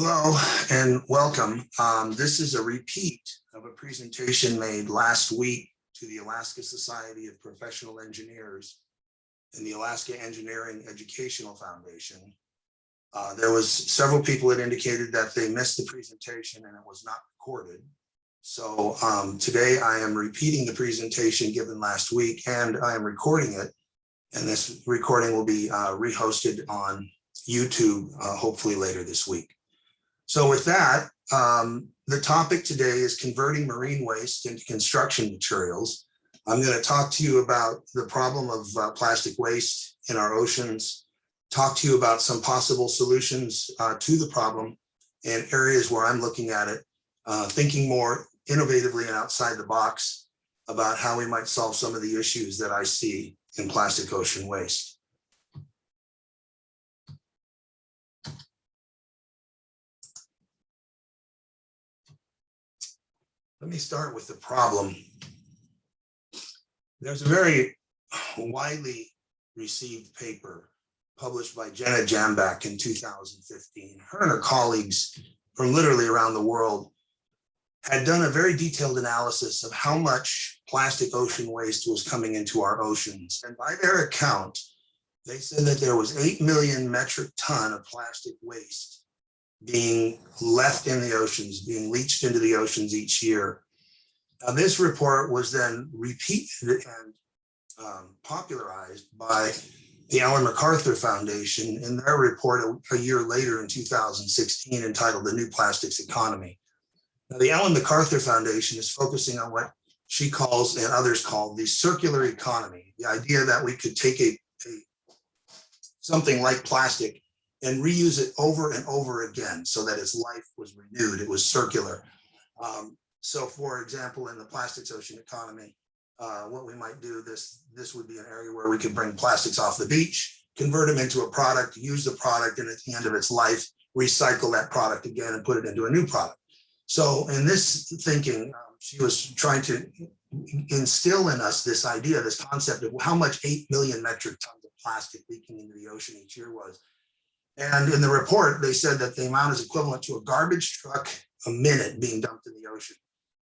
Hello and welcome. This is a repeat of a presentation made last week to the Alaska Society of Professional Engineers and the Alaska Engineering Educational Foundation. There was several people that indicated that they missed the presentation and it was not recorded. So today I am repeating the presentation given last week, and I am recording it. And this recording will be rehosted on YouTube hopefully later this week. So with that, the topic today is converting marine waste into construction materials. I'm going to talk to you about the problem of plastic waste in our oceans, talk to you about some possible solutions to the problem and areas where I'm looking at it, thinking more innovatively and outside the box about how we might solve some of the issues that I see in plastic ocean waste. Let me start with the problem. There's a very widely received paper published by Jenna Jambak in 2015. Her and her colleagues from literally around the world had done a very detailed analysis of how much plastic ocean waste was coming into our oceans. And by their account, they said that there was 8 million metric ton of plastic waste being left in the oceans, being leached into the oceans each year. Now, this report was then repeated and popularized by the Ellen MacArthur Foundation in their report a year later in 2016 entitled The New Plastics Economy. Now, the Ellen MacArthur Foundation is focusing on what she calls and others call the circular economy, the idea that we could take something like plastic and reuse it over and over again so that its life was renewed, it was circular. So for example, in the plastics ocean economy, what we might do, this would be an area where we could bring plastics off the beach, convert them into a product, use the product, and at the end of its life, recycle that product again and put it into a new product. So in this thinking, she was trying to instill in us this idea, this concept of how much 8 million metric tons of plastic leaking into the ocean each year was. And in the report, they said that the amount is equivalent to a garbage truck a minute being dumped in the ocean,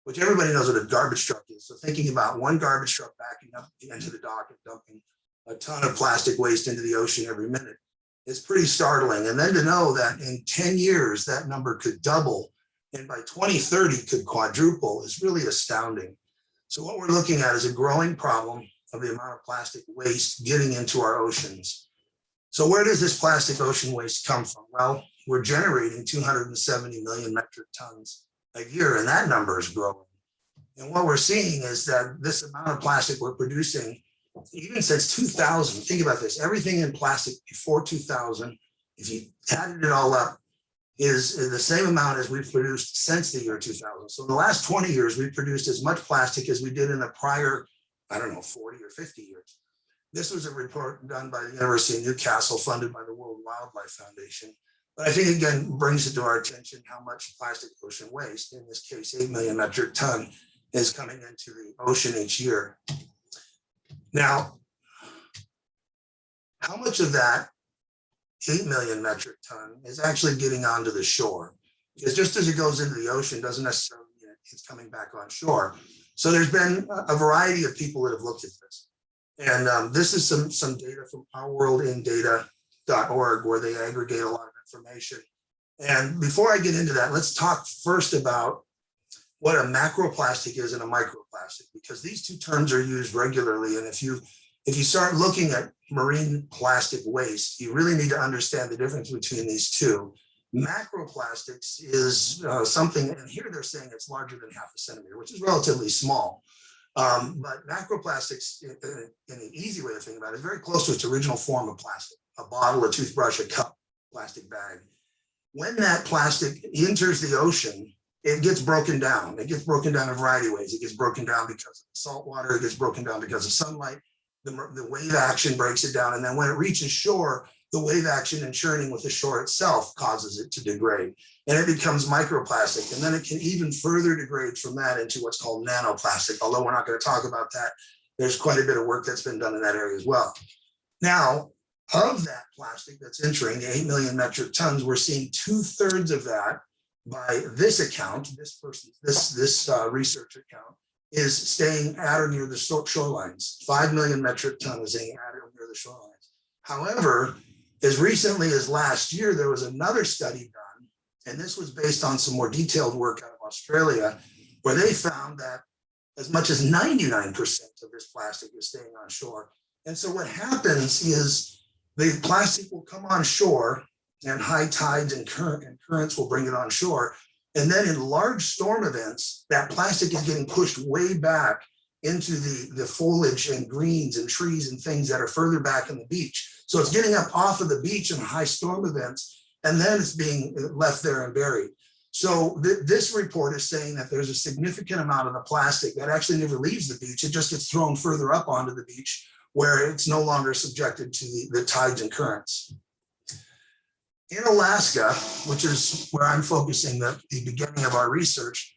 which everybody knows what a garbage truck is. So thinking about one garbage truck backing up into the dock and dumping a ton of plastic waste into the ocean every minute is pretty startling. And then to know that in 10 years, that number could double and by 2030 could quadruple is really astounding. So what we're looking at is a growing problem of the amount of plastic waste getting into our oceans. So where does this plastic ocean waste come from? Well, we're generating 270 million metric tons a year, and that number is growing. And what we're seeing is that this amount of plastic we're producing, even since 2000, think about this, everything in plastic before 2000, if you added it all up, is the same amount as we've produced since the year 2000. So in the last 20 years, we've produced as much plastic as we did in the prior, 40 or 50 years. This was a report done by the University of Newcastle, funded by the World Wildlife Foundation. But I think, again, brings it to our attention how much plastic ocean waste, in this case, 8 million metric ton, is coming into the ocean each year. Now, how much of that 8 million metric ton is actually getting onto the shore? Because just as it goes into the ocean doesn't necessarily mean it's coming back on shore. So there's been a variety of people that have looked at this. And this is some data from ourworldindata.org where they aggregate a lot of information. And before I get into that, let's talk first about what a macroplastic is and a microplastic, because these two terms are used regularly. And if you start looking at marine plastic waste, you really need to understand the difference between these two. Macroplastics is something, and here they're saying it's larger than 0.5 centimeter, which is relatively small. But macroplastics, in an easy way to think about it, is very close to its original form of plastic: a bottle, a toothbrush, a cup, plastic bag. When that plastic enters the ocean, it gets broken down. It gets broken down in a variety of ways. It gets broken down because of salt water. It gets broken down because of sunlight. The wave action breaks it down. And then when it reaches shore, the wave action and churning with the shore itself causes it to degrade. And it becomes microplastic. And then it can even further degrade from that into what's called nanoplastic. Although we're not going to talk about that, there's quite a bit of work that's been done in that area as well. Now, Of that plastic that's entering the 8 million metric tons, we're seeing 2/3 of that by this account, this research account, is staying at or near the shorelines. 5 million metric tons is staying at or near the shorelines. However, as recently as last year, there was another study done, and this was based on some more detailed work out of Australia, where they found that as much as 99% of this plastic is staying on shore. And so what happens is the plastic will come on shore, and high tides and currents will bring it on shore. And then in large storm events, that plastic is getting pushed way back into the foliage and greens and trees and things that are further back in the beach. So it's getting up off of the beach in high storm events, and then it's being left there and buried. So this report is saying that there's a significant amount of the plastic that actually never leaves the beach. It just gets thrown further up onto the beach, where it's no longer subjected to the tides and currents. In Alaska, which is where I'm focusing the beginning of our research,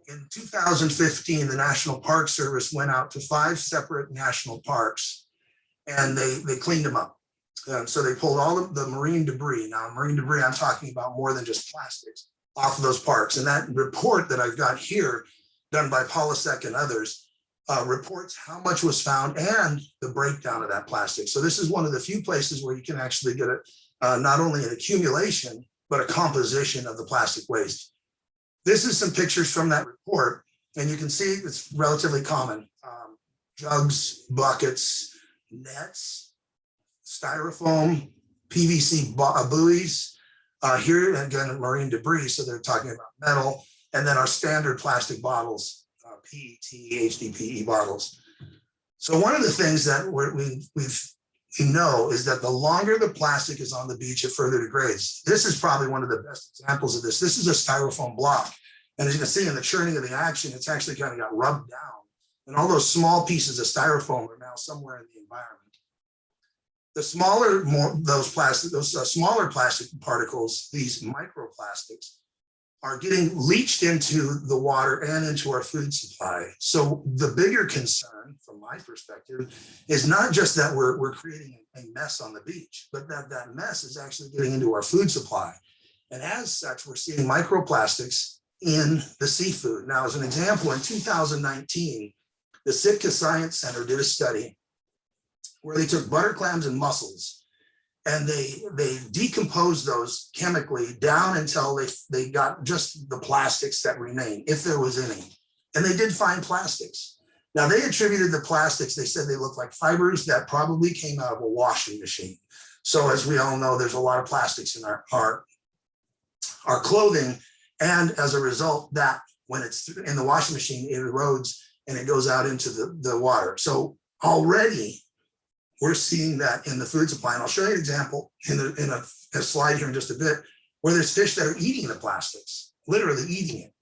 in 2015, the National Park Service went out to 5 separate national parks, and they cleaned them up. So they pulled all of the marine debris. Now, marine debris, I'm talking about more than just plastics, off of those parks. And that report that I've got here, done by Polisek and others, reports how much was found and the breakdown of that plastic. So this is one of the few places where you can actually get not only an accumulation, but a composition of the plastic waste. This is some pictures from that report, and you can see it's relatively common. Jugs, buckets, nets, styrofoam, PVC buoys. Here, again, marine debris, so they're talking about metal, and then our standard plastic bottles, PET, HDPE bottles. So one of the things that we know is that the longer the plastic is on the beach, it further degrades. This is probably one of the best examples of this. This is a styrofoam block. And as you can see in the churning of the action, it's actually kind of got rubbed down. And all those small pieces of styrofoam are now somewhere in the environment. The smaller, those smaller plastic particles, these microplastics, are getting leached into the water and into our food supply. So the bigger concern, from my perspective, is not just that we're creating a mess on the beach, but that mess is actually getting into our food supply. And as such, we're seeing microplastics in the seafood. Now, as an example, in 2019, the Sitka Science Center did a study where they took butter clams and mussels, and they decomposed those chemically down until they got just the plastics that remain, if there was any. And they did find plastics. Now, they attributed the plastics, they said they looked like fibers that probably came out of a washing machine. So as we all know, there's a lot of plastics in our clothing. And as a result, that when it's in the washing machine, it erodes and it goes out into the water. So already, we're seeing that in the food supply. And I'll show you an example in a slide here in just a bit, where there's fish that are eating the plastics, literally eating it.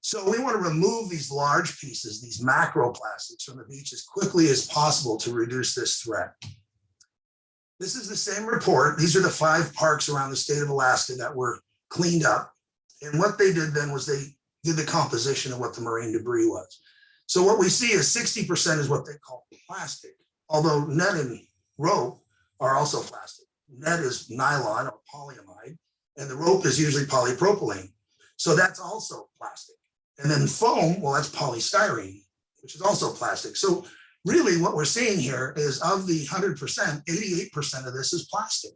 So we want to remove these large pieces, these macroplastics from the beach as quickly as possible to reduce this threat. This is the same report. These are the 5 parks around the state of Alaska that were cleaned up. And what they did then was they did the composition of what the marine debris was. So what we see is 60% is what they call plastic. Although net and rope are also plastic. Net is nylon or polyamide, and the rope is usually polypropylene. So that's also plastic. And then foam, well, that's polystyrene, which is also plastic. So really what we're seeing here is of the 100%, 88% of this is plastic.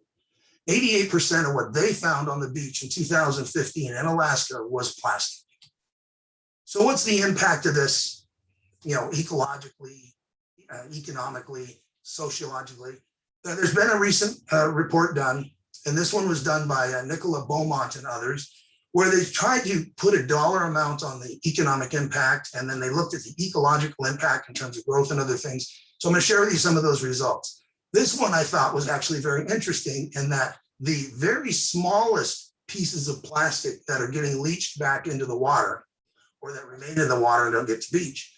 88% of what they found on the beach in 2015 in Alaska was plastic. So what's the impact of this, ecologically, economically, sociologically? There's been a recent report done, and this one was done by Nicola Beaumont and others, where they tried to put a dollar amount on the economic impact, and then they looked at the ecological impact in terms of growth and other things. So I'm going to share with you some of those results. This one I thought was actually very interesting in that the very smallest pieces of plastic that are getting leached back into the water, or that remain in the water and don't get to beach,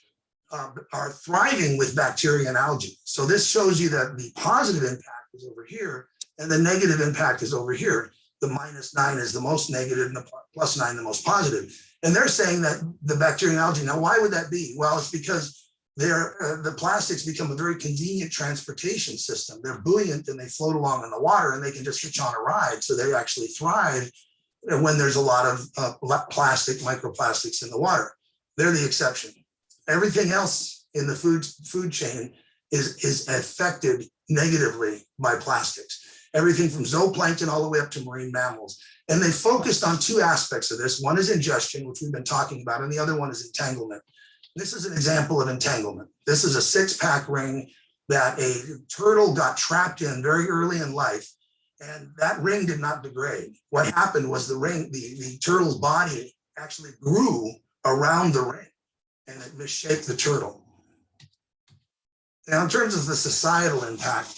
are thriving with bacteria and algae. So this shows you that the positive impact is over here and the negative impact is over here. The -9 is the most negative and the +9 the most positive. And they're saying that the bacteria and algae, now why would that be? Well, it's because the plastics become a very convenient transportation system. They're buoyant and they float along in the water, and they can just hitch on a ride. So they actually thrive when there's a lot of microplastics in the water. They're the exception. Everything else in the food chain is affected negatively by plastics. Everything from zooplankton all the way up to marine mammals. And they focused on two aspects of this. One is ingestion, which we've been talking about, and the other one is entanglement. This is an example of entanglement. This is a 6-pack ring that a turtle got trapped in very early in life, and that ring did not degrade. What happened was the turtle's body actually grew around the ring, and it misshaped the turtle. Now, in terms of the societal impact,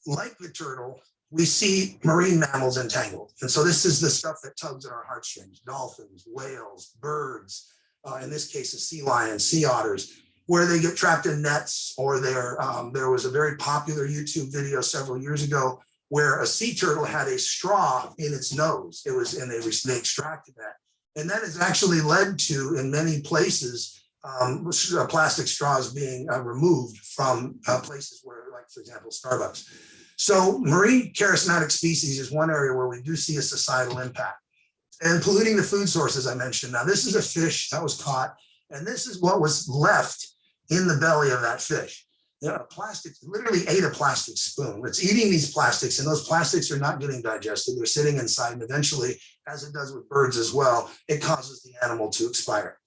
like the turtle, we see marine mammals entangled. And so this is the stuff that tugs at our heartstrings: dolphins, whales, birds, in this case, sea lions, sea otters, where they get trapped in nets, or there was a very popular YouTube video several years ago where a sea turtle had a straw in its nose. They extracted that. And that has actually led to, in many places, plastic straws being removed from places where, like, for example, Starbucks. So marine charismatic species is one area where we do see a societal impact. And polluting the food sources I mentioned. Now, this is a fish that was caught, and this is what was left in the belly of that fish. Plastic literally ate a plastic spoon. It's eating these plastics, and those plastics are not getting digested. They're sitting inside, and eventually, as it does with birds as well, it causes the animal to expire.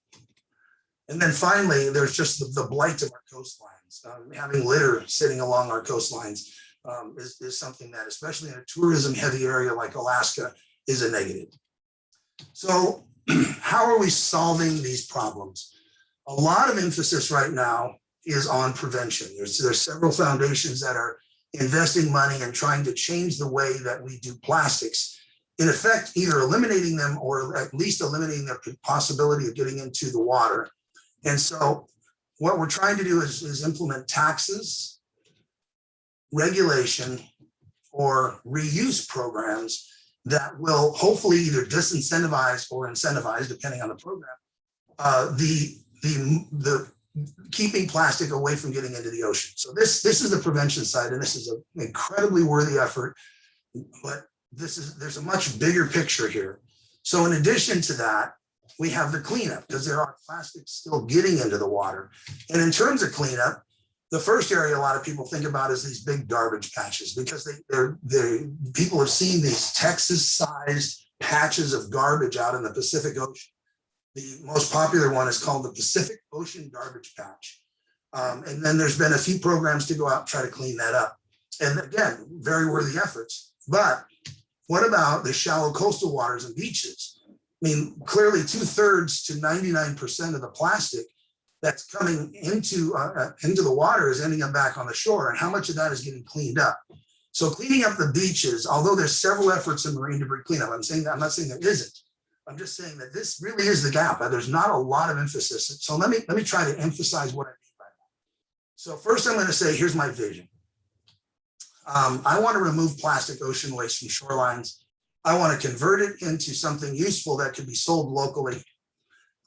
And then finally, there's just the blight of our coastlines. Having litter sitting along our coastlines is something that, especially in a tourism-heavy area like Alaska, is a negative. So how are we solving these problems? A lot of emphasis right now is on prevention. There's several foundations that are investing money and trying to change the way that we do plastics. In effect, either eliminating them or at least eliminating the possibility of getting into the water. And so what we're trying to do is implement taxes, regulation, or reuse programs that will hopefully either disincentivize or incentivize, depending on the program, the keeping plastic away from getting into the ocean. So this is the prevention side, and this is an incredibly worthy effort, but there's a much bigger picture here. So in addition to that, we have the cleanup, because there are plastics still getting into the water. And in terms of cleanup, the first area a lot of people think about is these big garbage patches, because people have seen these Texas-sized patches of garbage out in the Pacific Ocean. The most popular one is called the Pacific Ocean Garbage Patch. And then there's been a few programs to go out and try to clean that up. And again, very worthy efforts. But what about the shallow coastal waters and beaches? I mean, clearly 2/3 to 99% of the plastic that's coming into the water is ending up back on the shore, and how much of that is getting cleaned up? So cleaning up the beaches, although there's several efforts in marine debris cleanup, I'm not saying there isn't. I'm just saying that this really is the gap. There's not a lot of emphasis. So let me try to emphasize what I mean by that. So first, I'm going to say, here's my vision. I want to remove plastic ocean waste from shorelines. I want to convert it into something useful that could be sold locally.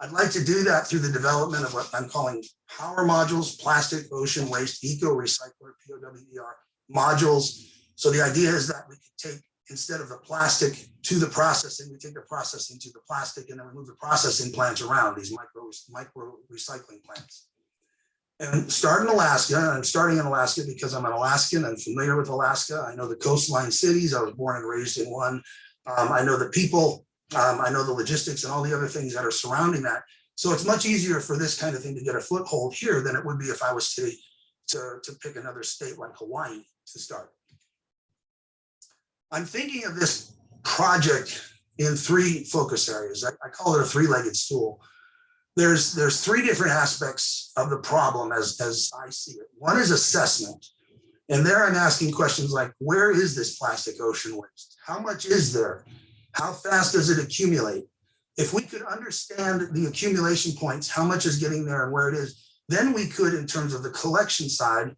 I'd like to do that through the development of what I'm calling power modules, plastic ocean waste eco recycler, POWER modules. So the idea is that we could take, instead of the plastic to the processing, we take the processing to the plastic, and then we move the processing plants around, these micro recycling plants. And start in Alaska. I'm starting in Alaska because I'm an Alaskan. I'm familiar with Alaska. I know the coastline cities. I was born and raised in one. I know the people. I know the logistics and all the other things that are surrounding that. So it's much easier for this kind of thing to get a foothold here than it would be if I was to pick another state like Hawaii to start. I'm thinking of this project in 3 focus areas. I call it a 3-legged stool. There's 3 different aspects of the problem as I see it. One is assessment. And there I'm asking questions like, where is this plastic ocean waste? How much is there? How fast does it accumulate? If we could understand the accumulation points, how much is getting there and where it is, then we could, in terms of the collection side,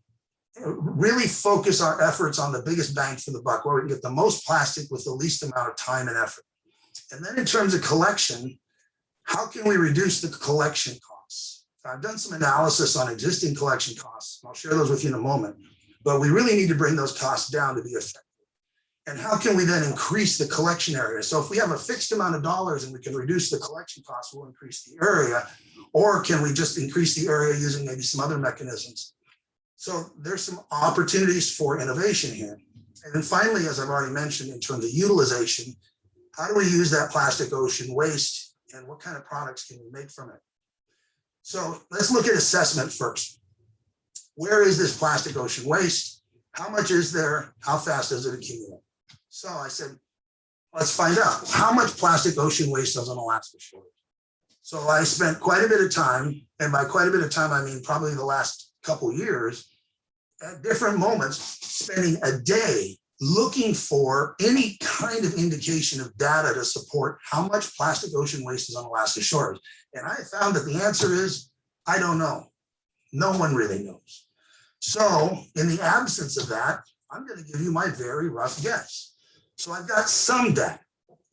really focus our efforts on the biggest bang for the buck, where we can get the most plastic with the least amount of time and effort. And then in terms of collection, how can we reduce the collection costs? I've done some analysis on existing collection costs. I'll share those with you in a moment, but we really need to bring those costs down to be effective. And how can we then increase the collection area? So if we have a fixed amount of dollars and we can reduce the collection costs, we'll increase the area, or can we just increase the area using maybe some other mechanisms? So there's some opportunities for innovation here. And then finally, as I've already mentioned, in terms of utilization, how do we use that plastic ocean waste and what kind of products can we make from it? So let's look at assessment first. Where is this plastic ocean waste? How much is there? How fast does it accumulate? So I said, let's find out how much plastic ocean waste does an Alaska shore. So I spent quite a bit of time, and by quite a bit of time, I mean probably the last couple of years, at different moments, spending a day looking for any kind of indication of data to support how much plastic ocean waste is on Alaska shores. And I found that the answer is, I don't know. No one really knows. So in the absence of that, I'm going to give you my very rough guess. So I've got some data.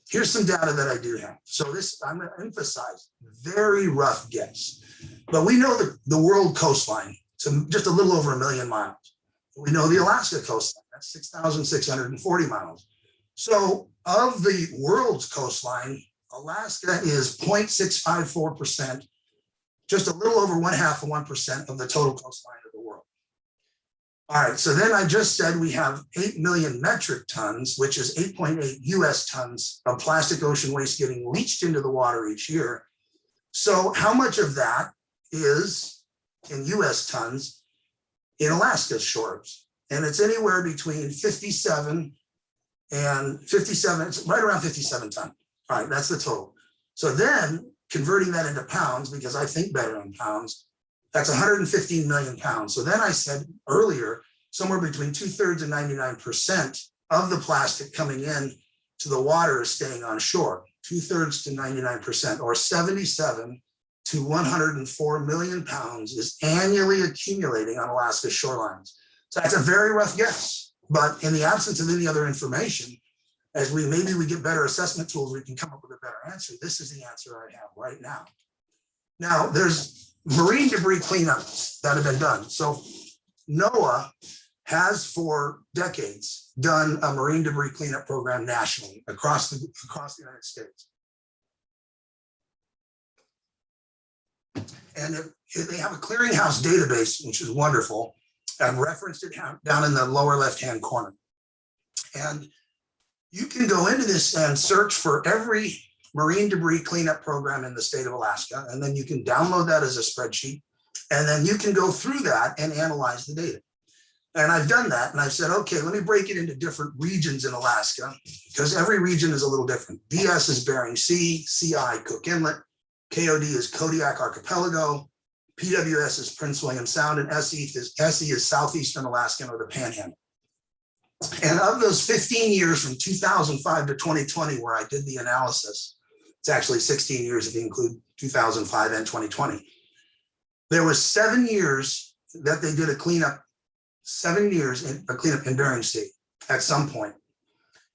Here's some data that I do have. So this, I'm going to emphasize, very rough guess. But we know the world coastline to just a little over 1 million miles. We know the Alaska coastline, that's 6,640 miles. So of the world's coastline, Alaska is 0.654%, just a little over 0.5% of the total coastline of the world. All right, so then I just said we have 8 million metric tons, which is 8.8 US tons of plastic ocean waste getting leached into the water each year. So how much of that is in US tons in Alaska's shores? And it's anywhere between 57 and 57, it's right around 57 tons. All right, that's the total. So then converting that into pounds, because I think better in pounds, that's 115 million pounds. So then I said earlier, somewhere between 2/3 and 99% of the plastic coming in to the water is staying on shore, 2/3 to 99%, or 77 to 104 million pounds is annually accumulating on Alaska's shorelines. So that's a very rough guess, but in the absence of any other information, as maybe we get better assessment tools, we can come up with a better answer. This is the answer I have right now. Now, there's marine debris cleanups that have been done. So NOAA has for decades done a marine debris cleanup program nationally across the United States. And they have a clearinghouse database, which is wonderful. I've referenced it down in the lower left-hand corner. And you can go into this and search for every marine debris cleanup program in the state of Alaska, and then you can download that as a spreadsheet, and then you can go through that and analyze the data. And I've done that, and I've said, okay, let me break it into different regions in Alaska, because every region is a little different. DS is Bering Sea, CI Cook Inlet, KOD is Kodiak Archipelago, PWS is Prince William Sound, and SE is Southeastern Alaskan or the Panhandle. And of those 15 years from 2005 to 2020, where I did the analysis, it's actually 16 years if you include 2005 and 2020. There was 7 years that they did a cleanup, 7 years in a cleanup in Bering Sea at some point.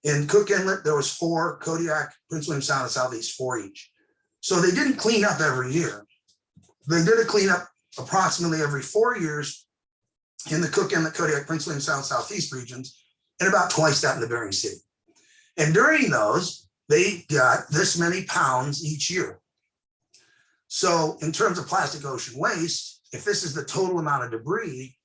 In Cook Inlet, there was 4, Kodiak, Prince William Sound, and Southeast, 4 each. So they didn't clean up every year. They did a cleanup approximately every 4 years in the Cook Inlet, Kodiak, Prince William Sound, Southeast regions, and about twice that in the Bering Sea. And during those, they got this many pounds each year. So in terms of plastic ocean waste, if this is the total amount of debris,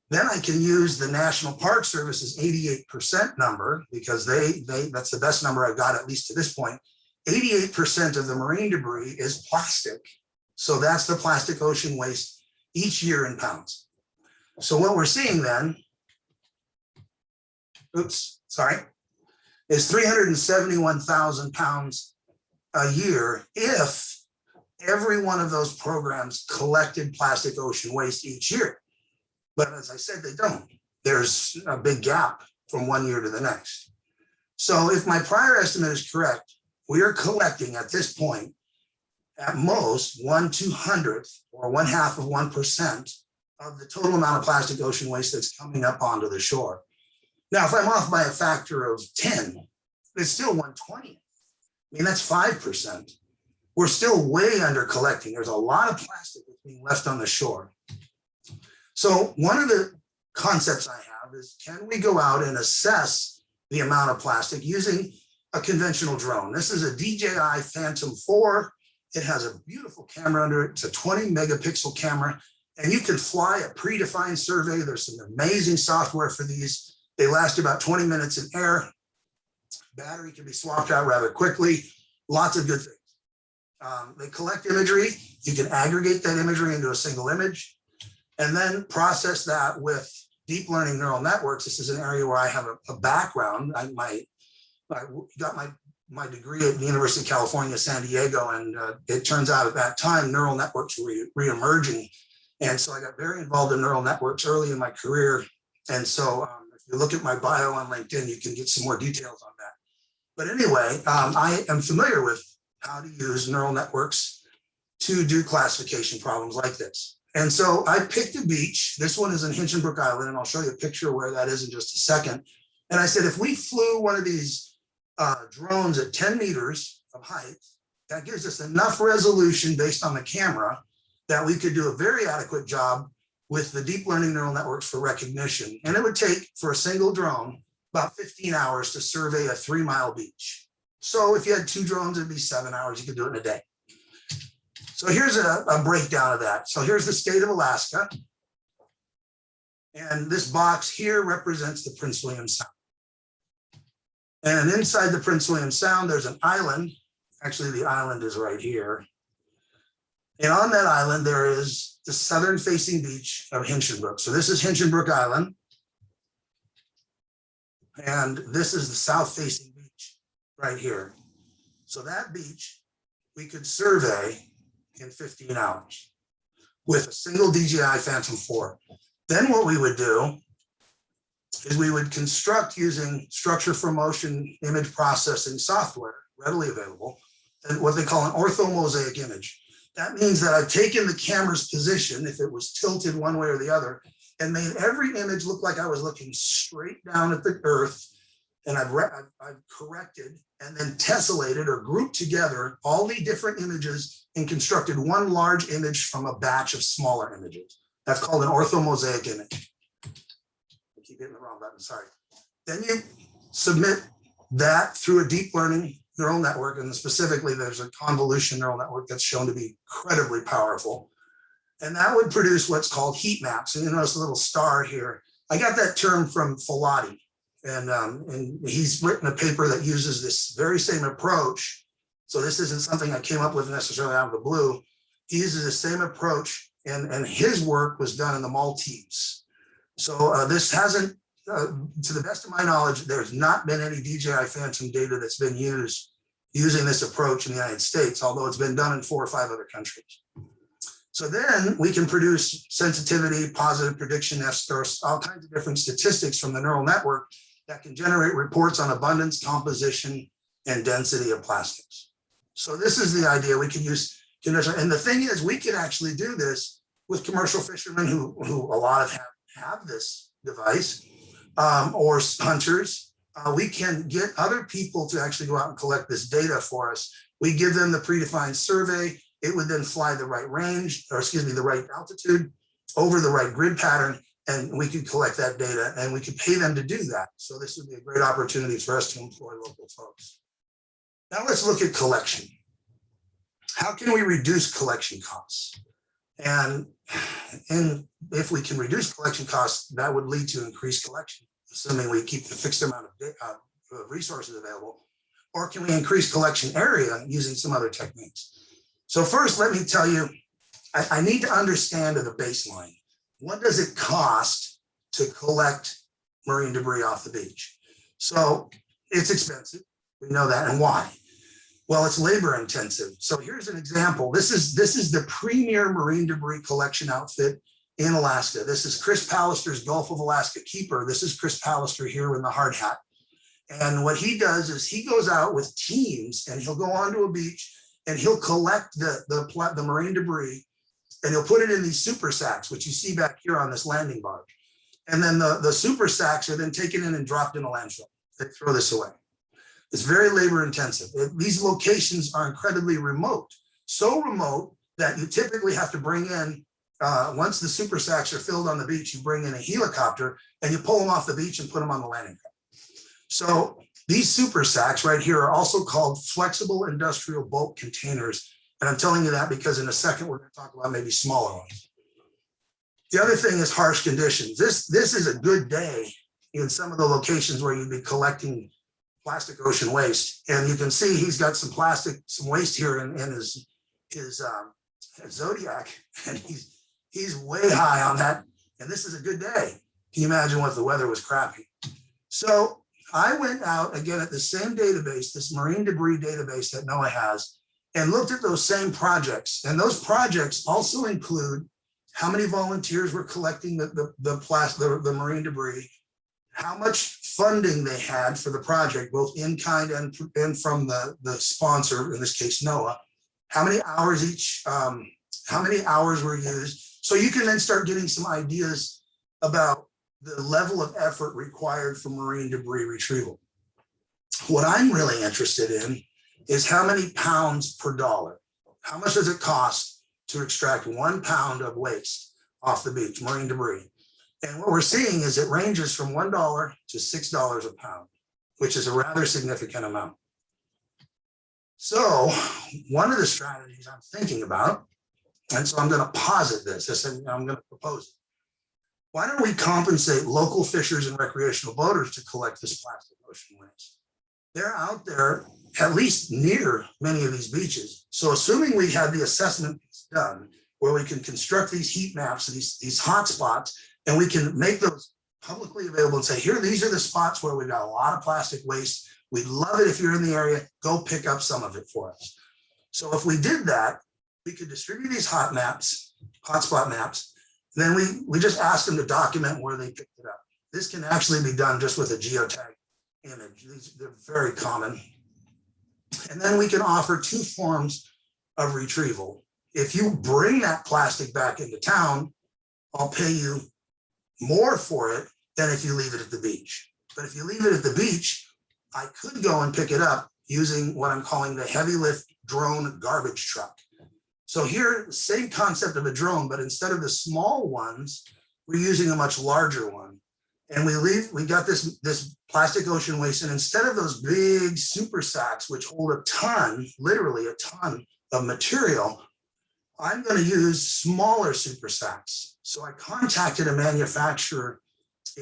then I can use the National Park Service's 88% number, because that's the best number I've got, at least to this point. 88% of the marine debris is plastic. So that's the plastic ocean waste each year in pounds. So what we're seeing then, is 371,000 pounds a year if every one of those programs collected plastic ocean waste each year. But as I said, they don't. There's a big gap from one year to the next. So if my prior estimate is correct, we are collecting at this point at most 1/200th or 1/2% of the total amount of plastic ocean waste that's coming up onto the shore. Now, if I'm off by a factor of 10, it's still 1/20th. I mean, that's 5%. We're still way under collecting. There's a lot of plastic that's being left on the shore. So one of the concepts I have is, can we go out and assess the amount of plastic using a conventional drone? This is a DJI Phantom 4. It has a beautiful camera under it. It's a 20 megapixel camera, and you can fly a predefined survey. There's some amazing software for these. They last about 20 minutes in air. Battery can be swapped out rather quickly. Lots of good things. They collect imagery. You can aggregate that imagery into a single image and then process that with deep learning neural networks. This is an area where I have a background. I got my degree at the University of California, San Diego, and it turns out at that time, neural networks were re-emerging. And so I got very involved in neural networks early in my career. And so if you look at my bio on LinkedIn, you can get some more details on that. But anyway, I am familiar with how to use neural networks to do classification problems like this. And so I picked a beach. This one is in Hinchinbrook Island, and I'll show you a picture of where that is in just a second. And I said, if we flew one of these drones at 10 meters of height, that gives us enough resolution based on the camera that we could do a very adequate job with the deep learning neural networks for recognition. And it would take, for a single drone, about 15 hours to survey a 3-mile beach. So if you had 2 drones, it'd be 7 hours. You could do it in a day. So here's a breakdown of that. So here's the state of Alaska. And this box here represents the Prince William Sound. And inside the Prince William Sound, there's an island. Actually, the island is right here. And on that island, there is the southern facing beach of Hinchinbrook. So this is Hinchinbrook Island. And this is the south facing beach right here. So that beach, we could survey in 15 hours with a single DJI Phantom 4. Then what we would do is we would construct using structure for motion image processing software, readily available, and what they call an orthomosaic image. That means that I've taken the camera's position, if it was tilted one way or the other, and made every image look like I was looking straight down at the earth. And I've corrected and then tessellated or grouped together all the different images and constructed one large image from a batch of smaller images. That's called an orthomosaic image. I keep hitting the wrong button, sorry. Then you submit that through a deep learning neural network, and specifically there's a convolution neural network that's shown to be incredibly powerful. And that would produce what's called heat maps. And you notice a little star here. I got that term from Filati. And he's written a paper that uses this very same approach. So this isn't something I came up with necessarily out of the blue. He uses the same approach, and his work was done in the Maltese. So this hasn't, to the best of my knowledge, there's not been any DJI Phantom data that's been used using this approach in the United States, although it's been done in 4 or 5 other countries. So then we can produce sensitivity, positive prediction, F-stars, all kinds of different statistics from the neural network that can generate reports on abundance, composition, and density of plastics. So this is the idea. We can use, and the thing is, we can actually do this with commercial fishermen who a lot of have this device, or hunters. We can get other people to actually go out and collect this data for us. We give them the predefined survey. It would then fly the right range, or excuse me, the right altitude over the right grid pattern, and we could collect that data and we could pay them to do that. So this would be a great opportunity for us to employ local folks. Now let's look at collection. How can we reduce collection costs? And if we can reduce collection costs, that would lead to increased collection, assuming we keep the fixed amount of resources available. Or can we increase collection area using some other techniques? So first, let me tell you, I need to understand at a baseline, what does it cost to collect marine debris off the beach? So it's expensive, we know that, and why? Well, it's labor intensive. So here's an example. This is the premier marine debris collection outfit in Alaska. This is Chris Pallister's Gulf of Alaska Keeper. This is Chris Pallister here in the hard hat. And what he does is he goes out with teams and he'll go onto a beach and he'll collect the marine debris and he'll put it in these super sacks, which you see back here on this landing barge. And then the super sacks are then taken in and dropped in a landfill. They throw this away. It's very labor intensive. These locations are incredibly remote, so remote that you typically have to bring in, once the super sacks are filled on the beach, you bring in a helicopter and you pull them off the beach and put them on the landing pad. So these super sacks right here are also called flexible industrial bulk containers. And I'm telling you that because in a second, we're going to talk about maybe smaller ones. The other thing is harsh conditions. This is a good day in some of the locations where you'd be collecting plastic ocean waste. And you can see he's got some waste here in his Zodiac, and he's way high on that. And this is a good day. Can you imagine what the weather was crappy? So I went out again at the same database, this marine debris database that NOAA has, and looked at those same projects. And those projects also include how many volunteers were collecting the marine debris, how much funding they had for the project, both in kind and from the sponsor, in this case, NOAA, how many hours how many hours were used. So you can then start getting some ideas about the level of effort required for marine debris retrieval. What I'm really interested in is how many pounds per dollar. How much does it cost to extract 1 pound of waste off the beach, marine debris? And what we're seeing is it ranges from $1 to $6 a pound, which is a rather significant amount. So one of the strategies I'm thinking about, and so I'm going to posit this, I'm going to propose it. Why don't we compensate local fishers and recreational boaters to collect this plastic ocean waste? They're out there at least near many of these beaches. So assuming we had the assessment done where we can construct these heat maps, these hot spots, and we can make those publicly available and say, here, these are the spots where we've got a lot of plastic waste. We'd love it if you're in the area, go pick up some of it for us. So if we did that, we could distribute these hotspot maps. Then we just ask them to document where they picked it up. This can actually be done just with a geotag image. They're very common. And then we can offer 2 forms of retrieval. If you bring that plastic back into town, I'll pay you more for it than if you leave it at the beach. But if you leave it at the beach, I could go and pick it up using what I'm calling the heavy lift drone garbage truck. So here, same concept of a drone, but instead of the small ones, we're using a much larger one. And we got this plastic ocean waste, and instead of those big super sacks, which hold a ton, literally a ton of material, I'm going to use smaller super sacks. So I contacted a manufacturer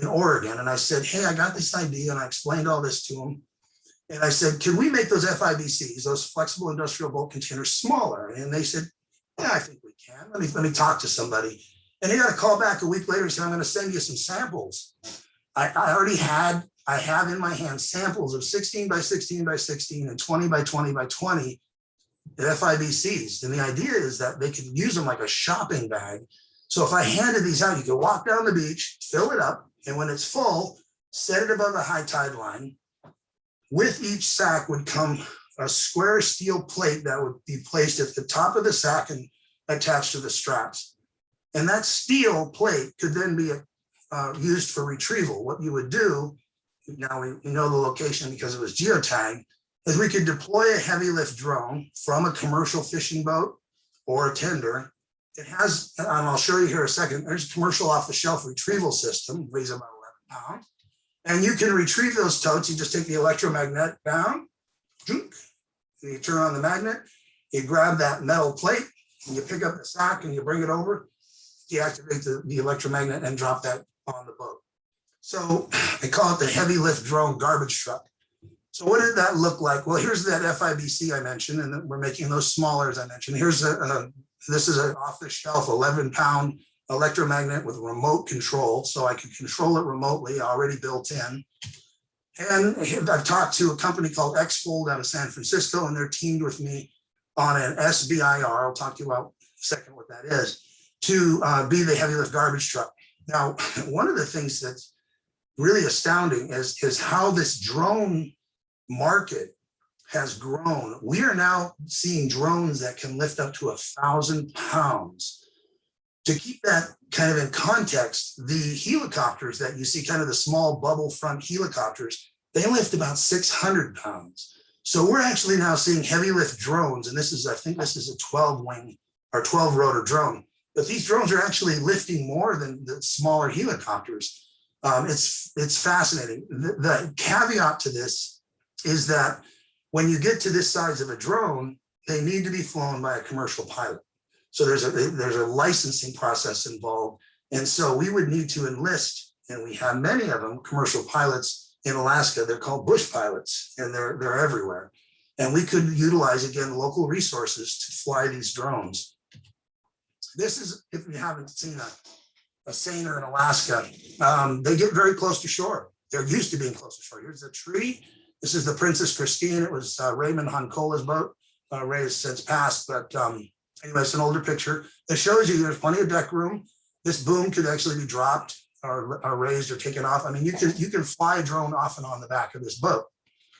in Oregon and I said, hey, I got this idea, and I explained all this to them. And I said, can we make those FIBCs, those flexible industrial bulk containers, smaller? And they said, yeah, I think we can. Let me talk to somebody. And he got a call back a week later and said, I'm going to send you some samples. I have in my hand samples of 16 by 16 by 16 and 20 by 20 by 20 FIBCs. And the idea is that they could use them like a shopping bag. So if I handed these out, you could walk down the beach, fill it up, and when it's full, set it above the high tide line. With each sack would come a square steel plate that would be placed at the top of the sack and attached to the straps. And that steel plate could then be used for retrieval. What you would do, now we know the location because it was geotagged, is we could deploy a heavy lift drone from a commercial fishing boat or a tender. It has, and I'll show you here in a second, there's a commercial off-the-shelf retrieval system, weighs about 11 pounds. And you can retrieve those totes. You just take the electromagnet down, and you turn on the magnet, you grab that metal plate, and you pick up the sack and you bring it over, deactivate the electromagnet and drop that on the boat. So I call it the heavy lift drone garbage truck. So what did that look like? Well, here's that FIBC I mentioned, and we're making those smaller as I mentioned. Here's this is an off-the-shelf 11-pound electromagnet with remote control, so I can control it remotely, already built in. And I've talked to a company called Xfold out of San Francisco, and they're teamed with me on an SBIR. I'll talk to you about in a second what that is, to be the heavy lift garbage truck. Now, one of the things that's really astounding is how this drone market has grown. We are now seeing drones that can lift up to 1,000 pounds. To keep that kind of in context, the helicopters that you see, kind of the small bubble front helicopters, they lift about 600 pounds. So we're actually now seeing heavy lift drones, and I think this is a 12 wing our 12 rotor drone. But these drones are actually lifting more than the smaller helicopters. It's fascinating. The caveat to this is that when you get to this size of a drone, they need to be flown by a commercial pilot. So there's a licensing process involved. And so we would need to enlist, and we have many of them, commercial pilots in Alaska. They're called bush pilots, and they're everywhere. And we could utilize, again, local resources to fly these drones. This is, if you haven't seen a seiner in Alaska, they get very close to shore. They're used to being close to shore. Here's a tree. This is the Princess Christine. It was Raymond Honcola's boat. Ray has since passed, but anyway, it's an older picture that shows you there's plenty of deck room. This boom could actually be dropped or raised or taken off. I mean, you can fly a drone off and on the back of this boat.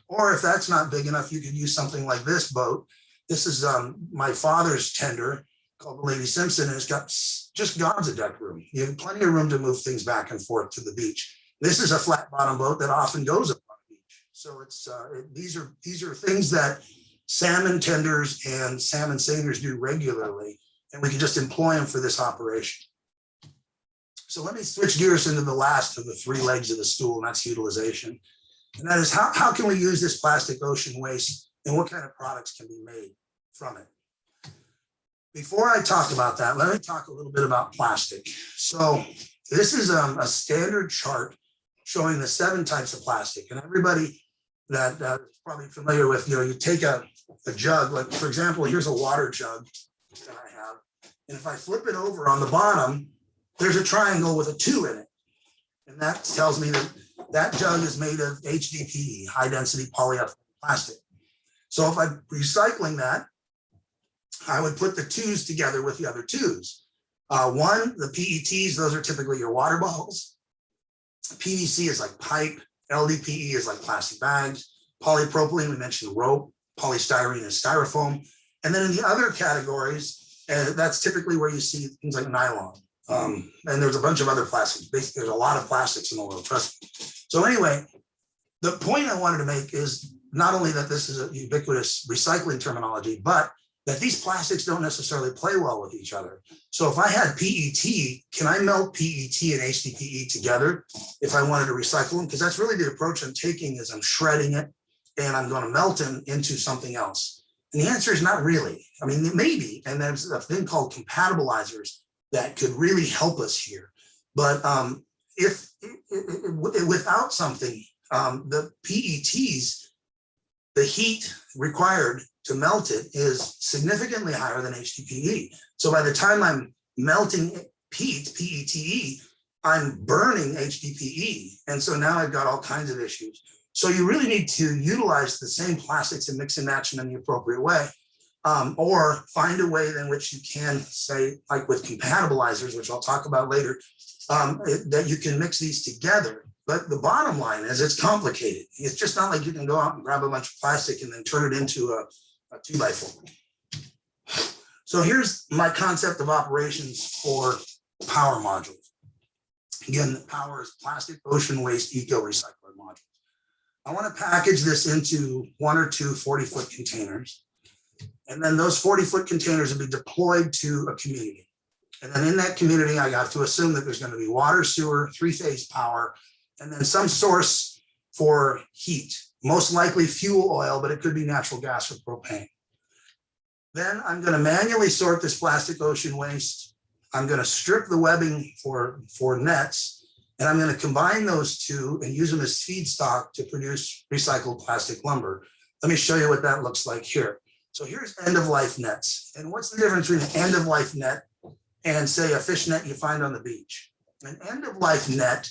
Or if that's not big enough, you could use something like this boat. This is my father's tender called the Lady Simpson, and it's got just gobs of deck room. You have plenty of room to move things back and forth to the beach. This is a flat bottom boat that often goes up on the beach. So it's these are things that salmon tenders and salmon seiners do regularly, and we can just employ them for this operation. So let me switch gears into the last of the three legs of the stool, and that's utilization. And that is how can we use this plastic ocean waste, and what kind of products can be made from it? Before I talk about that, let me talk a little bit about plastic. So this is a standard chart showing the 7 types of plastic, and everybody that is probably familiar with, you take a jug, like for example, here's a water jug that I have, and if I flip it over on the bottom, there's a triangle with a 2 in it, and that tells me that that jug is made of HDPE, high density polyethylene plastic. So if I'm recycling that, I would put the 2s together with the other 2s. One, the PETs, those are typically your water bottles. PVC is like pipe. LDPE is like plastic bags. Polypropylene, we mentioned rope. Polystyrene is styrofoam. And then in the other categories, that's typically where you see things like nylon. And there's a bunch of other plastics. Basically, there's a lot of plastics in the world, trust me. So anyway, the point I wanted to make is not only that this is a ubiquitous recycling terminology, but that these plastics don't necessarily play well with each other. So if I had PET, can I melt PET and HDPE together if I wanted to recycle them? Because that's really the approach I'm taking, is I'm shredding it and I'm going to melt them into something else. And the answer is not really. I mean, maybe, and there's a thing called compatibilizers that could really help us here. But without something, the PETs, the heat required to melt it is significantly higher than HDPE. So by the time I'm melting PETE, I'm burning HDPE. And so now I've got all kinds of issues. So you really need to utilize the same plastics and mix and match them in the appropriate way, or find a way in which you can, say, like with compatibilizers, which I'll talk about later, that you can mix these together. But the bottom line is it's complicated. It's just not like you can go out and grab a bunch of plastic and then turn it into a 2x4. So here's my concept of operations for power modules. Again, the power is plastic ocean waste eco recycler modules. I want to package this into 1 or 2 40-foot containers. And then those 40-foot containers will be deployed to a community. And then in that community, I have to assume that there's going to be water, sewer, 3-phase power, and then some source for heat, most likely fuel oil, but it could be natural gas or propane. Then I'm going to manually sort this plastic ocean waste. I'm going to strip the webbing for nets, and I'm going to combine those two and use them as feedstock to produce recycled plastic lumber. Let me show you what that looks like here. So here's end-of-life nets. And what's the difference between an end-of-life net and, say, a fish net you find on the beach? An end-of-life net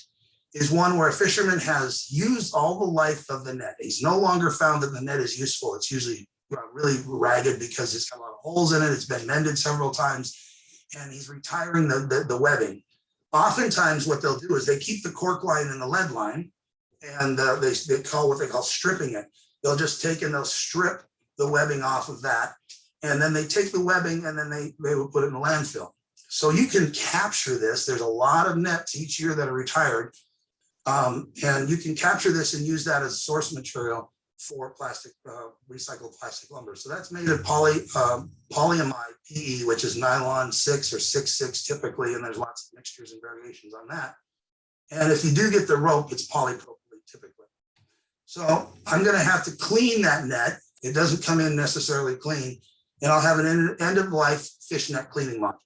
is one where a fisherman has used all the life of the net. He's no longer found that the net is useful. It's usually really ragged because it's got a lot of holes in it. It's been mended several times, and he's retiring the webbing. Oftentimes what they'll do is they keep the cork line and the lead line, and they call what they call stripping it. They'll just take and they'll strip the webbing off of that, and then they take the webbing and then they will put it in the landfill. So you can capture this. There's a lot of nets each year that are retired, and you can capture this and use that as source material for plastic, recycled plastic lumber. So that's made of polyamide PE, which is nylon 6 or 6.6 typically, and there's lots of mixtures and variations on that. And if you do get the rope, it's polypropylene typically. So I'm going to have to clean that net. It doesn't come in necessarily clean, and I'll have an end of life fishnet cleaning module.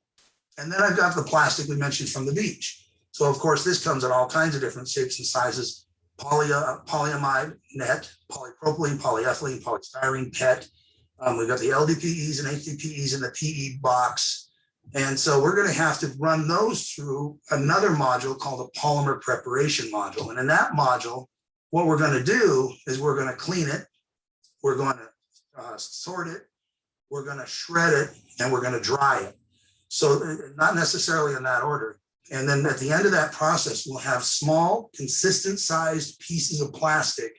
And then I've got the plastic we mentioned from the beach. So of course, this comes in all kinds of different shapes and sizes: polyamide net, polypropylene, polyethylene, polystyrene, PET. We've got the LDPEs and HDPEs in the PE box. And so we're going to have to run those through another module called a polymer preparation module. And in that module, what we're going to do is we're going to clean it, we're going to sort it, we're going to shred it, and we're going to dry it. So not necessarily in that order. And then at the end of that process, we'll have small, consistent sized pieces of plastic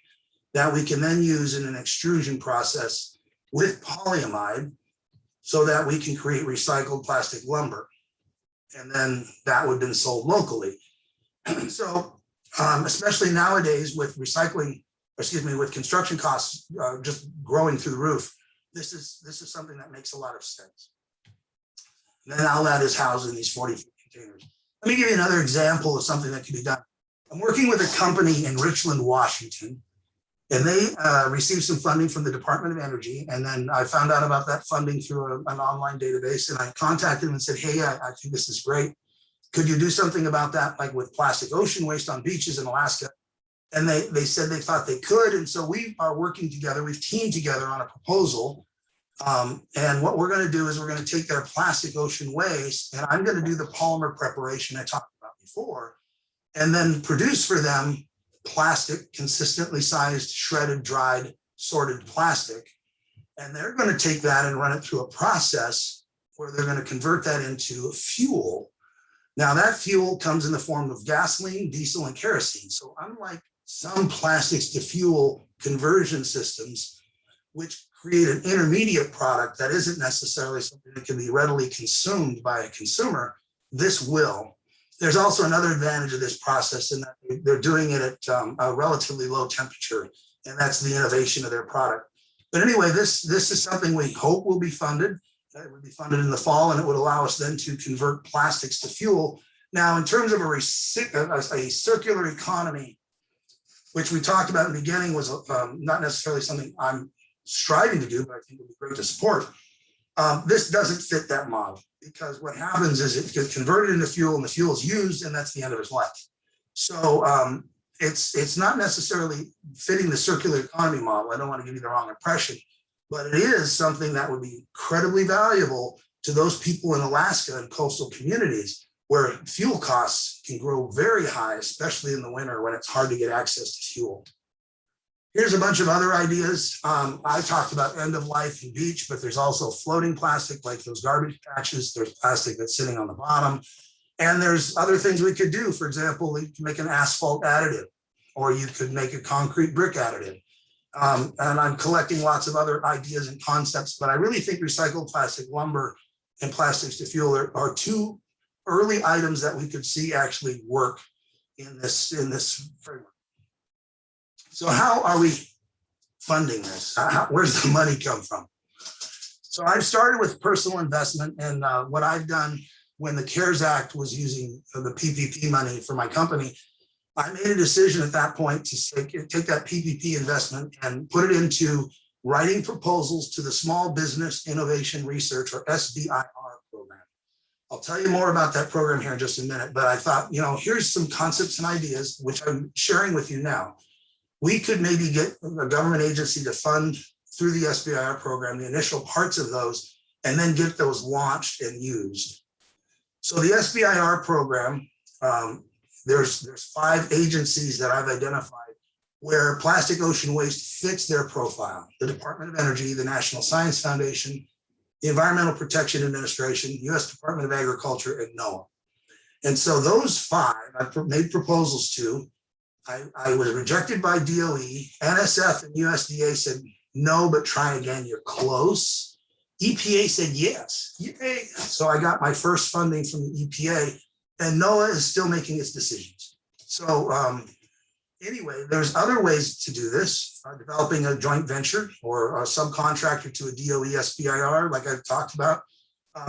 that we can then use in an extrusion process with polyamide so that we can create recycled plastic lumber. And then that would have been sold locally. So especially nowadays with with construction costs just growing through the roof, this is something that makes a lot of sense. And then all that is housed in these 40-foot containers. Let me give you another example of something that can be done. I'm working with a company in Richland, Washington, and they received some funding from the Department of Energy. And then I found out about that funding through an online database, and I contacted them and said, hey, I think this is great. Could you do something about that, like with plastic ocean waste on beaches in Alaska? And they said they thought they could. And so we are working together. We've teamed together on a proposal. And what we're going to do is we're going to take their plastic ocean waste, and I'm going to do the polymer preparation I talked about before, and then produce for them plastic, consistently sized, shredded, dried, sorted plastic. And they're going to take that and run it through a process where they're going to convert that into fuel. Now that fuel comes in the form of gasoline, diesel, and kerosene. So unlike some plastics to fuel conversion systems, which create an intermediate product that isn't necessarily something that can be readily consumed by a consumer, this will. There's also another advantage of this process in that they're doing it at a relatively low temperature, and that's the innovation of their product. But anyway, this is something we hope will be funded. It would be funded in the fall, and it would allow us then to convert plastics to fuel. Now, in terms of a circular economy, which we talked about in the beginning, was not necessarily something I'm striving to do, but I think would be great to support. This doesn't fit that model, because what happens is it gets converted into fuel and the fuel is used, and that's the end of its life. So it's not necessarily fitting the circular economy model. I don't want to give you the wrong impression, but it is something that would be incredibly valuable to those people in Alaska and coastal communities where fuel costs can grow very high, especially in the winter when it's hard to get access to fuel. Here's a bunch of other ideas. I talked about end of life and beach, but there's also floating plastic like those garbage patches. There's plastic that's sitting on the bottom. And there's other things we could do. For example, you can make an asphalt additive, or you could make a concrete brick additive. And I'm collecting lots of other ideas and concepts, but I really think recycled plastic lumber and plastics to fuel are two early items that we could see actually work in this framework. So how are we funding this? Where's the money come from? So I've started with personal investment, and what I've done when the CARES Act was using the PPP money for my company, I made a decision at that point to take that PPP investment and put it into writing proposals to the Small Business Innovation Research, or SBIR program. I'll tell you more about that program here in just a minute, but I thought, here's some concepts and ideas, which I'm sharing with you now. We could maybe get a government agency to fund through the SBIR program the initial parts of those, and then get those launched and used. So the SBIR program, there's 5 agencies that I've identified where plastic ocean waste fits their profile: the Department of Energy, the National Science Foundation, the Environmental Protection Administration, U.S. Department of Agriculture, and NOAA. And so those 5 I made proposals to. I was rejected by DOE. NSF and USDA said, no, but try again, you're close. EPA said yes. Yay. So I got my first funding from the EPA, and NOAA is still making its decisions. So anyway, there's other ways to do this, developing a joint venture or a subcontractor to a DOE SBIR, like I've talked about.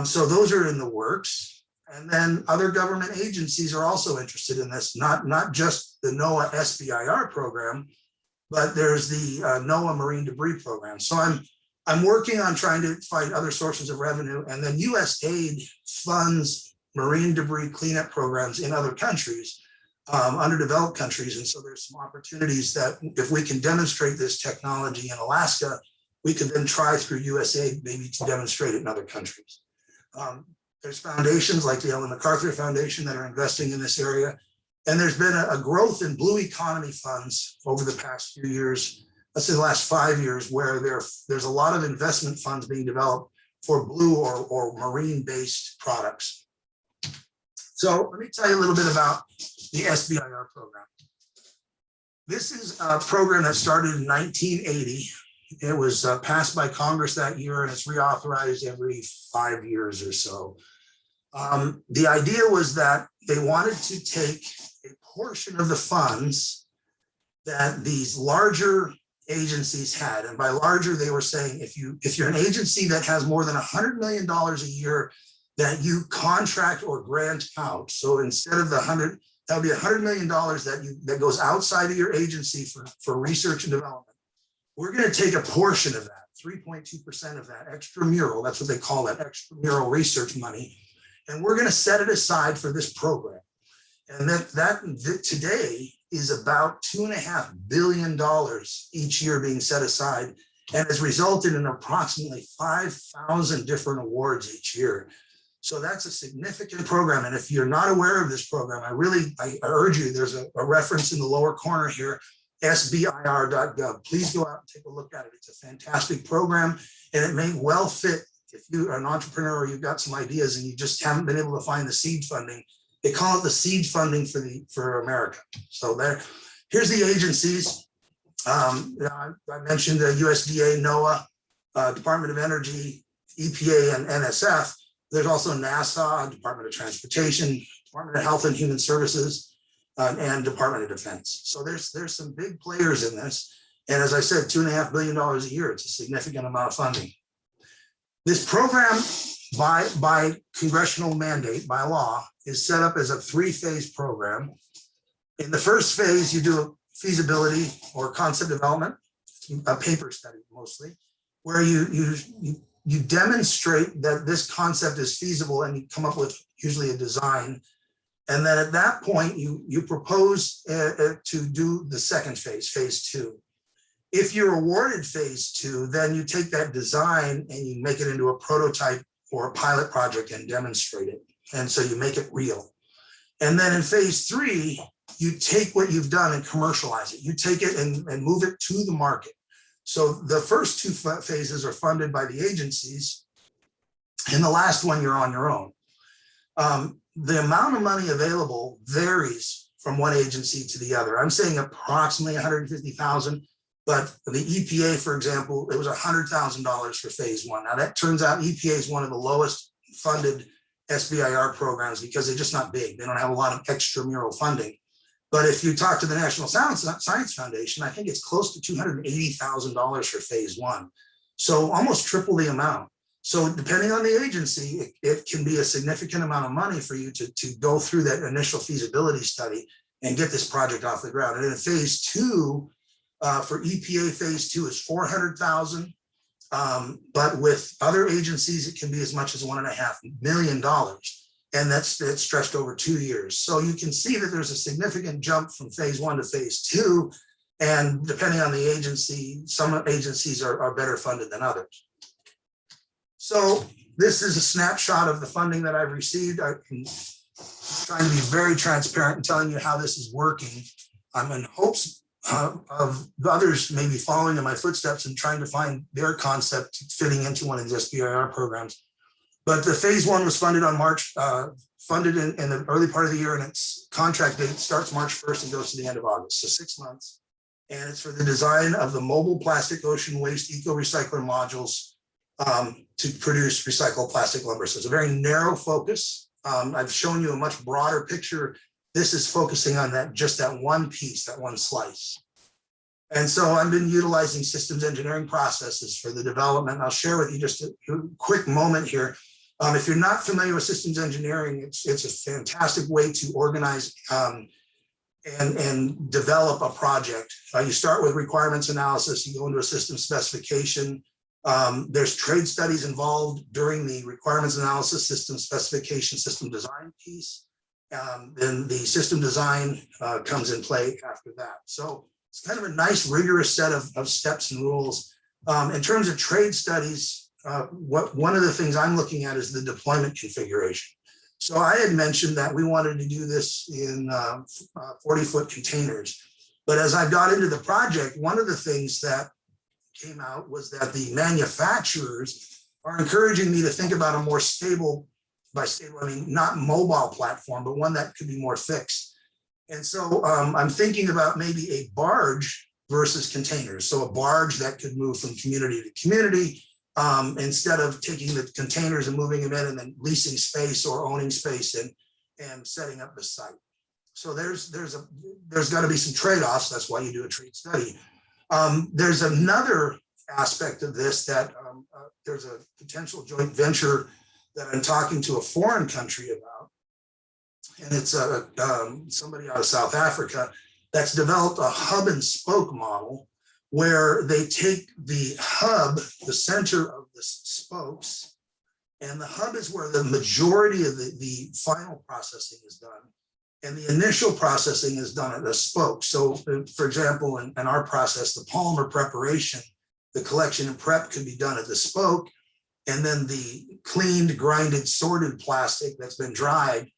So those are in the works. And then other government agencies are also interested in this, not just the NOAA SBIR program, but there's the NOAA Marine Debris Program. So I'm working on trying to find other sources of revenue, and then USAID funds marine debris cleanup programs in other countries, underdeveloped countries. And so there's some opportunities that if we can demonstrate this technology in Alaska, we could then try through USAID maybe to demonstrate it in other countries. There's foundations like the Ellen MacArthur Foundation that are investing in this area. And there's been a growth in blue economy funds over the past few years, let's say the last 5 years, where there's a lot of investment funds being developed for blue or marine-based products. So let me tell you a little bit about the SBIR program. This is a program that started in 1980. It was passed by Congress that year, and it's reauthorized every 5 years or so. The idea was that they wanted to take a portion of the funds that these larger agencies had, and by larger they were saying if you're an agency that has more than $100 million a year that you contract or grant out. So instead of the 100, that would be $100 million that goes outside of your agency for research and development. We're going to take a portion of that, 3.2% of that extramural, that's what they call that, extramural research money, and we're going to set it aside for this program. And that today is about $2.5 billion each year being set aside, and has resulted in approximately 5,000 different awards each year. So that's a significant program. And if you're not aware of this program, I urge you, there's a reference in the lower corner here, SBIR.gov. Please go out and take a look at it. It's a fantastic program, and it may well fit if you are an entrepreneur or you've got some ideas and you just haven't been able to find the seed funding. They call it the seed funding for America. So here's the agencies. I mentioned the USDA, NOAA, Department of Energy, EPA, and NSF. There's also NASA, Department of Transportation, Department of Health and Human Services, and Department of Defense. So there's some big players in this. And as I said, $2.5 billion a year, it's a significant amount of funding. This program, by congressional mandate, by law, is set up as a 3-phase program. In the first phase, you do a feasibility or concept development, a paper study mostly, where you demonstrate that this concept is feasible, and you come up with usually a design. And then at that point, you propose to do the second phase, phase 2. If you're awarded phase 2, then you take that design and you make it into a prototype or a pilot project and demonstrate it. And so you make it real. And then in phase 3, you take what you've done and commercialize it. You take it and move it to the market. So the first 2 phases are funded by the agencies, and the last one you're on your own. The amount of money available varies from one agency to the other. I'm saying approximately 150,000, but the EPA, for example, it was $100,000 for phase 1. Now that turns out EPA is one of the lowest funded SBIR programs because they're just not big. They don't have a lot of extramural funding. But if you talk to the National Science Foundation, I think it's close to $280,000 for phase 1. So almost triple the amount. So depending on the agency, it can be a significant amount of money for you to go through that initial feasibility study and get this project off the ground. And in phase 2, for EPA, phase 2 is $400,000. But with other agencies, it can be as much as $1.5 million. And that's stretched over 2 years. So you can see that there's a significant jump from phase 1 to phase 2. And depending on the agency, some agencies are better funded than others. So this is a snapshot of the funding that I've received. I'm trying to be very transparent and telling you how this is working. I'm in hopes of others maybe following in my footsteps and trying to find their concept fitting into one of these SBIR programs. But the phase 1 was funded on funded in the early part of the year, and its contract date starts March 1st and goes to the end of August, so 6 months. And it's for the design of the mobile plastic ocean waste eco-recycler modules to produce recycled plastic lumber. So it's a very narrow focus. I've shown you a much broader picture This is focusing on just that one piece, that one slice. And so I've been utilizing systems engineering processes for the development. I'll share with you just a quick moment here. If you're not familiar with systems engineering, it's a fantastic way to organize and develop a project. You start with requirements analysis, you go into a system specification. There's trade studies involved during the requirements analysis, system specification, system design piece. Then the system design comes in play after that. So it's kind of a nice rigorous set of steps and rules. In terms of trade studies, one of the things I'm looking at is the deployment configuration. So I had mentioned that we wanted to do this in 40-foot containers. But as I got into the project, one of the things that came out was that the manufacturers are encouraging me to think about a more stable, by stable, I mean, not mobile platform, but one that could be more fixed. And so I'm thinking about maybe a barge versus containers. So a barge that could move from community to community, instead of taking the containers and moving them in and then leasing space or owning space and setting up the site. So there's got to be some trade-offs. That's why you do a trade study. There's another aspect of this that there's a potential joint venture that I'm talking to a foreign country about. And it's somebody out of South Africa that's developed a hub and spoke model where they take the hub, the center of the spokes, and the hub is where the majority of the final processing is done. And the initial processing is done at the spoke. So for example, in our process, the polymer preparation, the collection and prep could be done at the spoke, and then the cleaned, grinded, sorted plastic that's been dried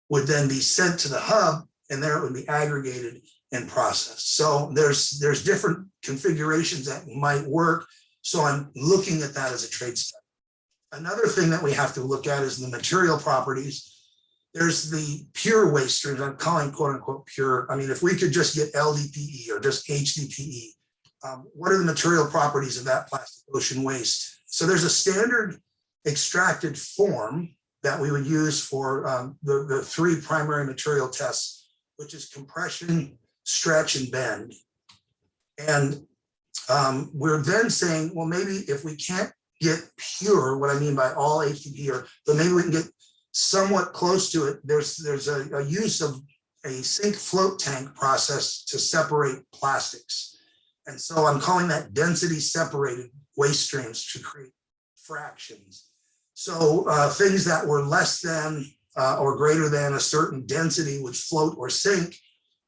would then be sent to the hub, and there it would be aggregated and processed. So there's different configurations that might work. So I'm looking at that as a trade study. Another thing that we have to look at is the material properties. There's the pure waste streams. I'm calling quote unquote pure. I mean, if we could just get LDPE or just HDPE, what are the material properties of that plastic ocean waste? So there's a standard extracted form that we would use for the three primary material tests, which is compression, stretch, and bend. And we're then saying, well, maybe if we can't get pure, what I mean by all HDPE, but maybe we can get somewhat close to it. There's a use of a sink float tank process to separate plastics. And so I'm calling that density separated waste streams to create fractions. So things that were less than or greater than a certain density would float or sink,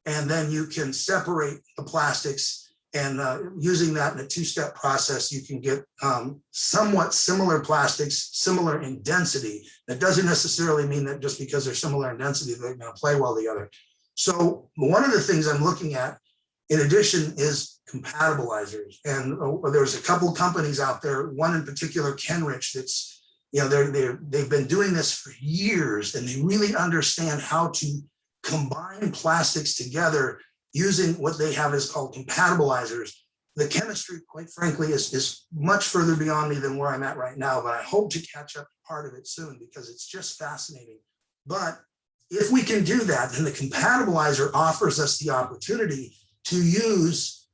and then you can separate the plastics, and using that in a two-step process, you can get somewhat similar plastics, similar in density. That doesn't necessarily mean that just because they're similar in density, they're going to play well together. So one of the things I'm looking at, in addition, is compatibilizers. And there's a couple companies out there, one in particular, Kenrich, that's, you know, they've been doing this for years, and they really understand how to combine plastics together using what they have is called compatibilizers. The chemistry, quite frankly, is much further beyond me than where I'm at right now, but I hope to catch up to part of it soon because it's just fascinating. But if we can do that, then the compatibilizer offers us the opportunity to use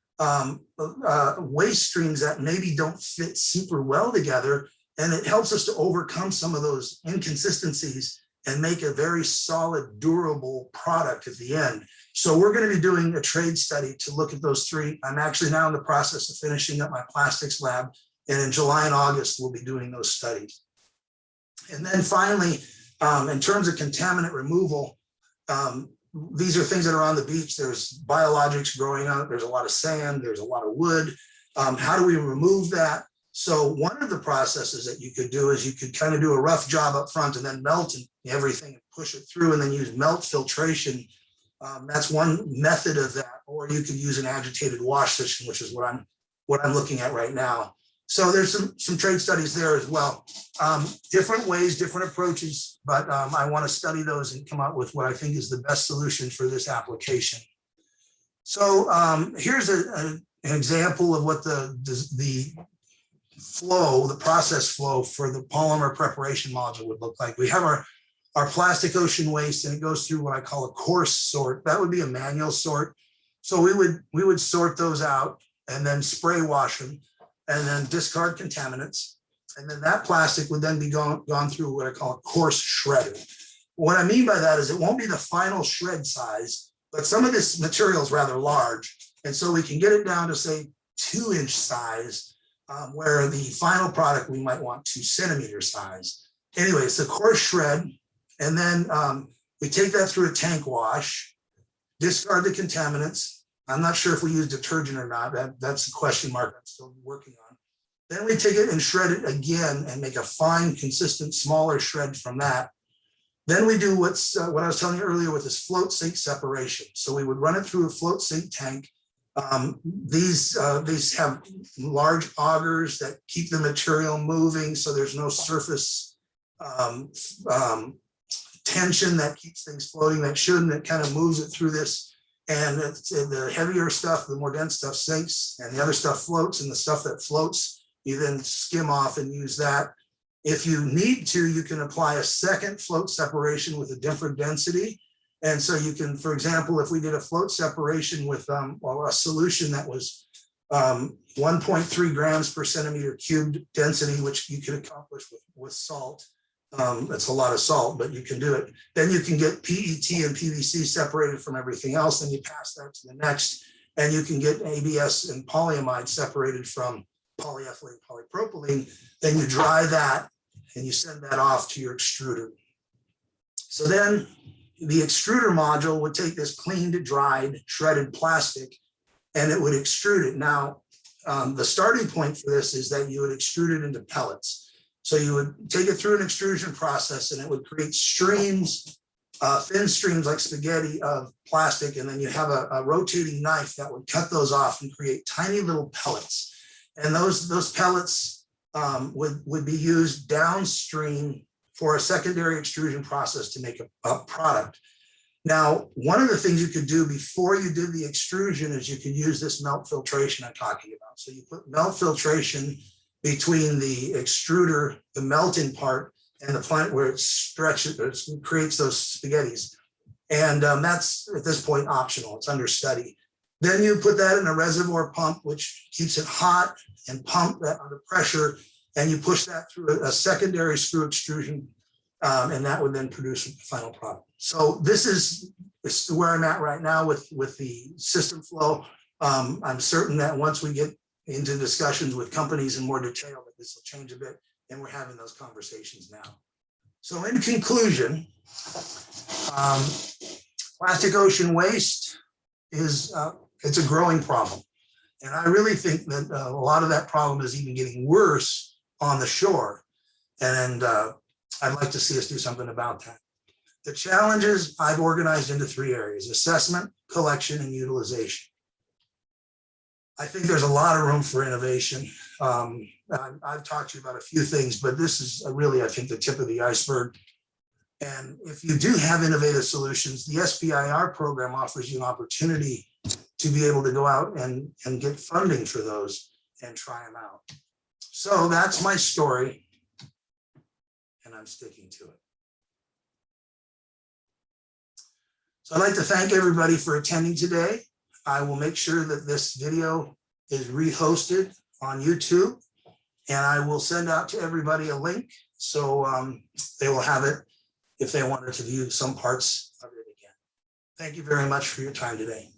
waste streams that maybe don't fit super well together, and it helps us to overcome some of those inconsistencies and make a very solid, durable product at the end. So we're going to be doing a trade study to look at those three. I'm actually now in the process of finishing up my plastics lab, and in July and August, we'll be doing those studies. And then finally, in terms of contaminant removal, these are things that are on the beach. There's biologics growing up. There's a lot of sand. There's a lot of wood. How do we remove that? So one of the processes that you could do is you could kind of do a rough job up front and then melt everything and push it through, and then use melt filtration. That's one method of that. Or you could use an agitated wash system, which is what I'm looking at right now. So there's some trade studies there as well. Different ways, different approaches, but I want to study those and come up with what I think is the best solution for this application. So here's an example of what the process flow for the polymer preparation module would look like. We have our our plastic ocean waste, and it goes through what I call a coarse sort. That would be a manual sort. So we would sort those out and then spray wash them and then discard contaminants. And then that plastic would then be gone through what I call a coarse shredder. What I mean by that is it won't be the final shred size, but some of this material is rather large. And so we can get it down to say 2-inch size, where the final product we might want 2 centimeter size. Anyway, it's a coarse shred. And then we take that through a tank wash, discard the contaminants. I'm not sure if we use detergent or not. That's a question mark I'm still working on. Then we take it and shred it again and make a fine, consistent, smaller shred from that. Then we do what I was telling you earlier with this float sink separation. So we would run it through a float sink tank. These have large augers that keep the material moving, so there's no surface tension that keeps things floating that shouldn't. It kind of moves it through this, and the heavier stuff, the more dense stuff sinks, and the other stuff floats, and the stuff that floats, you then skim off and use that. If you need to, you can apply a second float separation with a different density. And so you can, for example, if we did a float separation with a solution that was 1.3 grams per centimeter cubed density, which you could accomplish with salt. That's a lot of salt, but you can do it. Then you can get PET and PVC separated from everything else, and you pass that to the next, and you can get ABS and polyamide separated from polyethylene, polypropylene. Then you dry that, and you send that off to your extruder. So then the extruder module would take this cleaned, dried, shredded plastic, and it would extrude it. Now, the starting point for this is that you would extrude it into pellets. So you would take it through an extrusion process, and it would create streams, thin streams like spaghetti of plastic, and then you have a rotating knife that would cut those off and create tiny little pellets. And those pellets would be used downstream for a secondary extrusion process to make a product. Now, one of the things you could do before you did the extrusion is you could use this melt filtration I'm talking about. So you put melt filtration between the extruder, the melting part, and the plant where it stretches, it creates those spaghettis. And that's at this point optional, it's under study. Then you put that in a reservoir pump, which keeps it hot, and pump that under pressure, and you push that through a secondary screw extrusion, and that would then produce a final product. So this is where I'm at right now with the system flow. I'm certain that once we get into discussions with companies in more detail, that this will change a bit, and we're having those conversations now. So in conclusion, plastic ocean waste is it's a growing problem. And I really think that a lot of that problem is even getting worse on the shore. And I'd like to see us do something about that. The challenges I've organized into 3 areas: assessment, collection, and utilization. I think there's a lot of room for innovation. I've talked to you about a few things, but this is really, I think, the tip of the iceberg. And if you do have innovative solutions, the SBIR program offers you an opportunity to be able to go out and get funding for those and try them out. So that's my story, and I'm sticking to it. So I'd like to thank everybody for attending today. I will make sure that this video is rehosted on YouTube, and I will send out to everybody a link so they will have it if they wanted to view some parts of it again. Thank you very much for your time today.